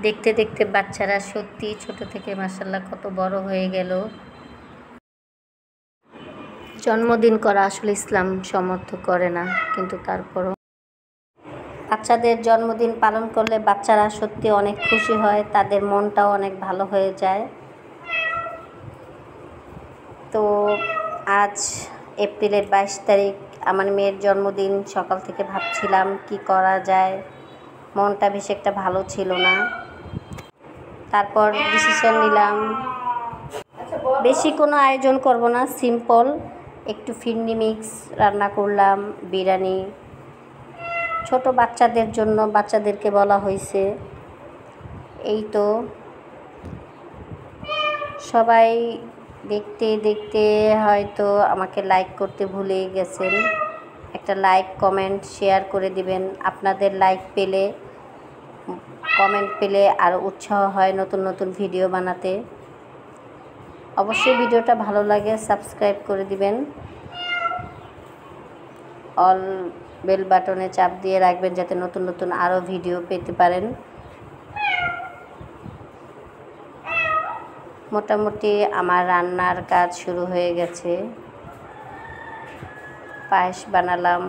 দেখতে দেখতে বাচ্চারা সত্যি ছোট থেকে মাশাআল্লাহ কত বড় হয়ে গেল। জন্মদিন করা আসলে ইসলাম সমর্থন করে না, কিন্তু তারপরও বাচ্চাদের জন্মদিন পালন করলে বাচ্চারা সত্যি অনেক খুশি হয়, তাদের মনটাও অনেক ভালো হয়ে যায়। তো আজ এপ্রিলের 22 তারিখ আমার মেয়ের জন্মদিন। সকাল থেকে ভাবছিলাম কি করা যায়, মনটা বেশি একটা ভালো ছিল না। তারপর ডিসিশন নিলাম বেশি কোনো আয়োজন করব না, সিম্পল একটু ফিরনি মিক্স রান্না করলাম, বিরিয়ানি ছোট বাচ্চাদের জন্য, বাচ্চাদেরকে বলা হয়েছে। এই তো সবাই দেখতে দেখতে হয়তো আমাকে লাইক করতে ভুলে গেছেন। একটা লাইক কমেন্ট শেয়ার করে দিবেন। আপনাদের লাইক পেলে, কমেন্ট পেলে আরও উৎসাহ হয় নতুন নতুন ভিডিও বানাতে। অবশ্যই ভিডিওটা ভালো লাগে সাবস্ক্রাইব করে দিবেন, অল বেল বাটনে চাপ দিয়ে রাখবেন যাতে নতুন নতুন আরও ভিডিও পেতে পারেন। মোটামুটি আমার রান্নার কাজ শুরু হয়ে গেছে। পায়েস বানালাম।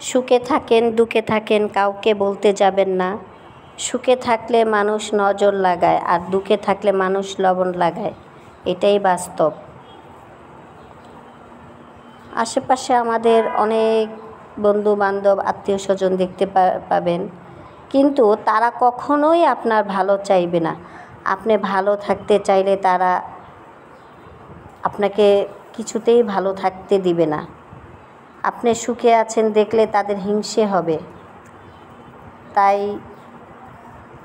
সুখে থাকেন দুঃখে থাকেন কাউকে বলতে যাবেন না। সুখে থাকলে মানুষ নজর লাগায়, আর দুঃখে থাকলে মানুষ লবণ লাগায়, এটাই বাস্তব। আশেপাশে আমাদের অনেক বন্ধু বান্ধব আত্মীয় স্বজন দেখতে পাবেন, কিন্তু তারা কখনোই আপনার ভালো চাইবে না। আপনি ভালো থাকতে চাইলে তারা আপনাকে কিছুতেই ভালো থাকতে দিবে না। আপনি সুখে আছেন দেখলে তাদের হিংসে হবে। তাই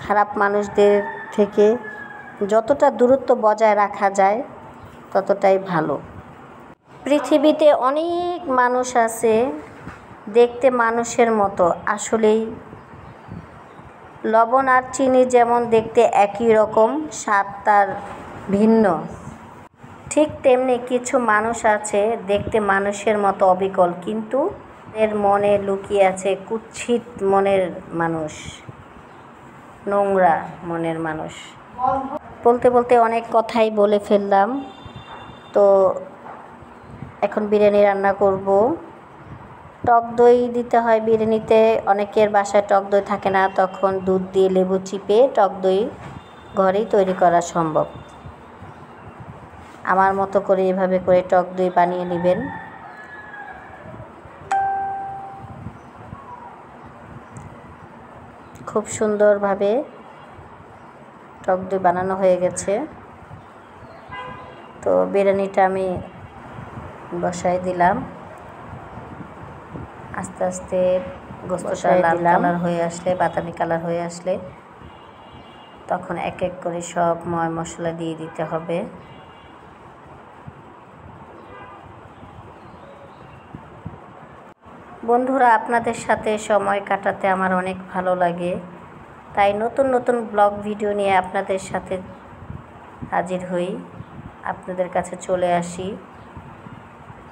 খারাপ মানুষদের থেকে যতটা দূরত্ব বজায় রাখা যায় ততটাই ভালো। পৃথিবীতে অনেক মানুষ আছে দেখতে মানুষের মতো, আসলেই লবণ আর চিনি যেমন দেখতে একই রকম, স্বাদ তার ভিন্ন। ঠিক তেমনি কিছু মানুষ আছে দেখতে মানুষের মতো অবিকল, কিন্তু এর মনে লুকিয়ে আছে কুৎসিত মনের মানুষ, নোংরা মনের মানুষ। বলতে বলতে অনেক কথাই বলে ফেললাম। তো এখন বিরিয়ানি রান্না করব। টক দই দিতে হয় বিরিয়ানিতে। অনেকের বাসায় টক দই থাকে না, তখন দুধ দিয়ে লেবু চিপে টক দই ঘরেই তৈরি করা সম্ভব। আমার মতো করে এভাবে করে টক দই বানিয়ে নেবেন। খুব সুন্দরভাবে টক দই বানানো হয়ে গেছে। তো বিরিয়ানিটা আমি বসাই দিলাম। আস্তে আস্তে গোস্তটা লাল কালার হয়ে আসলে, বাদামি কালার হয়ে আসলে তখন এক এক করে সব ময় মশলা দিয়ে দিতে হবে। বন্ধুরা, আপনাদের সাথে সময় কাটাতে আমার অনেক ভালো লাগে, তাই নতুন নতুন ব্লগ ভিডিও নিয়ে আপনাদের সাথে হাজির হই, আপনাদের কাছে চলে আসি।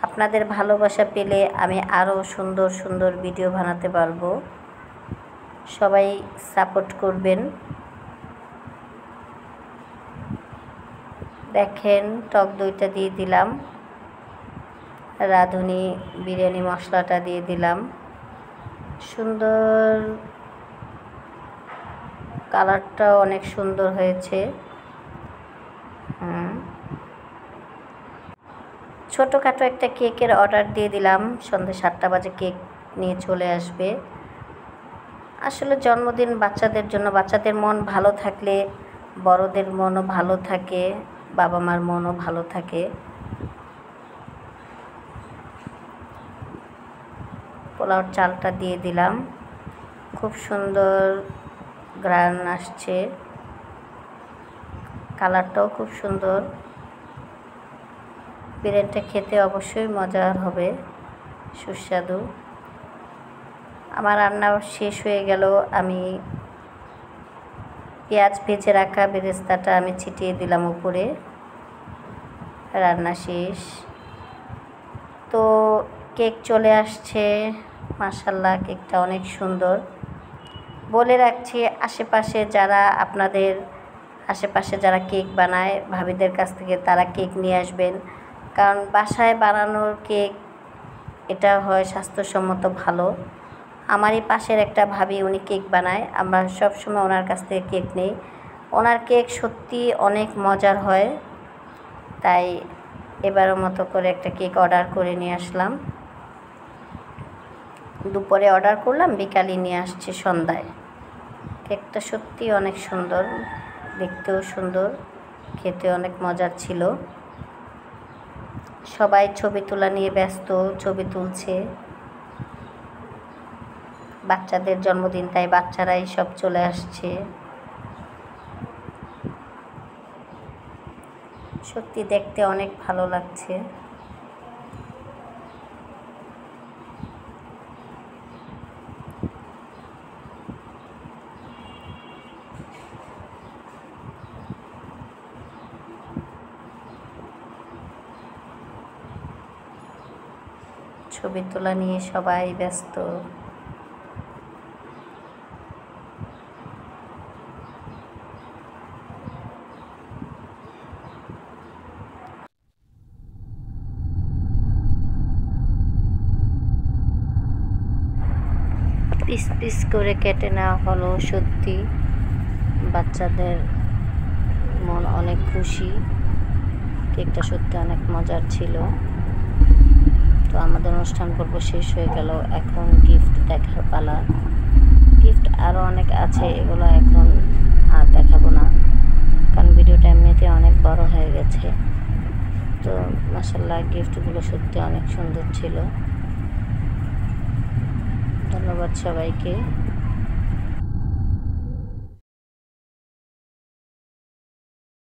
আপনাদের ভালোবাসা পেলে আমি আরও সুন্দর সুন্দর ভিডিও বানাতে পারবো। সবাই সাপোর্ট করবেন। দেখেন টক দইটা দিয়ে দিলাম, রাঁধুনি বিরিয়ানি মশলাটা দিয়ে দিলাম। সুন্দর কালারটাও অনেক সুন্দর হয়েছে। ছোটোখাটো একটা কেকের অর্ডার দিয়ে দিলাম, সন্ধ্যে 7টা বাজে কেক নিয়ে চলে আসবে। আসলে জন্মদিন বাচ্চাদের জন্য, বাচ্চাদের মন ভালো থাকলে বড়দের মনও ভালো থাকে, বাবা মার মনও ভালো থাকে। পোলাওর চালটা দিয়ে দিলাম, খুব সুন্দর ঘ্রাণ আসছে, কালারটাও খুব সুন্দর। বিরিয়ানিটা খেতে অবশ্যই মজার হবে, সুস্বাদু। আমার রান্না শেষ হয়ে গেল। আমি পেঁয়াজ ভেজে রাখা বেরেস্তাটা আমি ছিটিয়ে দিলাম উপরে। রান্না শেষ। তো কেক চলে আসছে, মাশাআল্লাহ কেকটা অনেক সুন্দর। বলে রাখছি, আশেপাশে যারা আপনাদের আশেপাশে যারা কেক বানায় ভাবিদের কাছ থেকে তারা কেক নিয়ে আসবেন, কারণ বাসায় বানানোর কেক এটা হয় স্বাস্থ্যসম্মত ভালো। আমারই পাশের একটা ভাবি উনি কেক বানায়, আমরা সবসময় ওনার কাছ থেকে কেক নিই। ওনার কেক সত্যি অনেক মজার হয়, তাই এবারও মতো করে একটা কেক অর্ডার করে নিয়ে আসলাম। দুপুরে অর্ডার করলাম, বিকালে নিয়ে আসছি সন্ধ্যায়। কেকটা সত্যি অনেক সুন্দর, দেখতেও সুন্দর, খেতে অনেক মজার ছিল। সবাই ছবি তোলা নিয়ে ব্যস্ত, ছবি তুলছে। বাচ্চাদের জন্মদিন, তাই বাচ্চারাই সব চলে আসছে। সত্যি দেখতে অনেক ভালো লাগছে। ছবি তোলা নিয়ে সবাই ব্যস্ত। পিস পিস করে কেটে নেওয়া হলো। সত্যি বাচ্চাদের মন অনেক খুশি। কেকটা সত্যি অনেক মজার ছিল। তো আমাদের অনুষ্ঠান পর্ব শেষ হয়ে গেল, এখন গিফট দেখার পালা। গিফট আরও অনেক আছে, এগুলো এখন আর দেখাবো না, কারণ ভিডিওটা এমনিতে অনেক বড় হয়ে গেছে। তো মাশাআল্লাহ গিফটগুলো সত্যি অনেক সুন্দর ছিল। ধন্যবাদ সবাইকে।